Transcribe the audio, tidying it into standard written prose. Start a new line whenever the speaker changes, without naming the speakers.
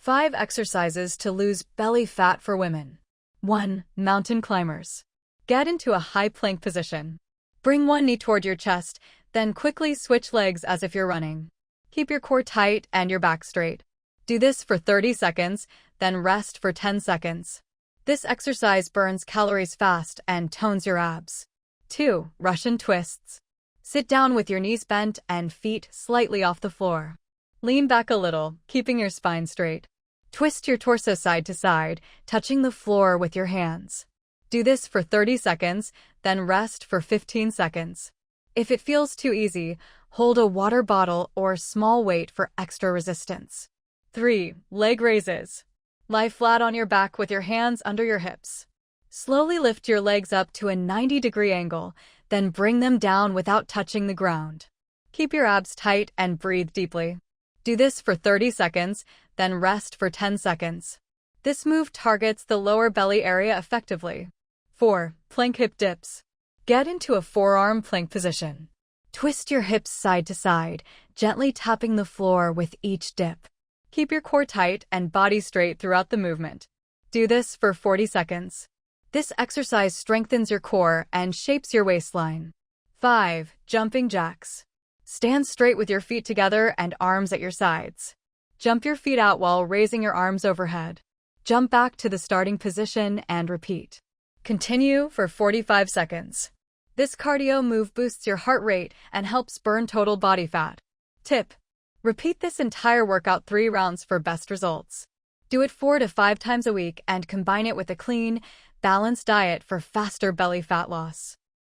5 exercises to lose belly fat for women. 1. Mountain climbers. Get into a high plank position. Bring one knee toward your chest, then quickly switch legs as if you're running. Keep your core tight and your back straight. Do this for 30 seconds, then rest for 10 seconds. This exercise burns calories fast and tones your abs. 2. Russian twists. Sit down with your knees bent and feet slightly off the floor. Lean back a little, keeping your spine straight. Twist your torso side to side, touching the floor with your hands. Do this for 30 seconds, then rest for 15 seconds. If it feels too easy, hold a water bottle or small weight for extra resistance. 3. Leg raises. Lie flat on your back with your hands under your hips. Slowly lift your legs up to a 90-degree angle, then bring them down without touching the ground. Keep your abs tight and breathe deeply. Do this for 30 seconds, then rest for 10 seconds. This move targets the lower belly area effectively. 4. Plank hip dips. Get into a forearm plank position. Twist your hips side to side, gently tapping the floor with each dip. Keep your core tight and body straight throughout the movement. Do this for 40 seconds. This exercise strengthens your core and shapes your waistline. 5. Jumping jacks. Stand straight with your feet together and arms at your sides. Jump your feet out while raising your arms overhead. Jump back to the starting position and repeat. Continue for 45 seconds. This cardio move boosts your heart rate and helps burn total body fat. Tip: repeat this entire workout 3 rounds for best results. Do it 4 to 5 times a week and combine it with a clean, balanced diet for faster belly fat loss.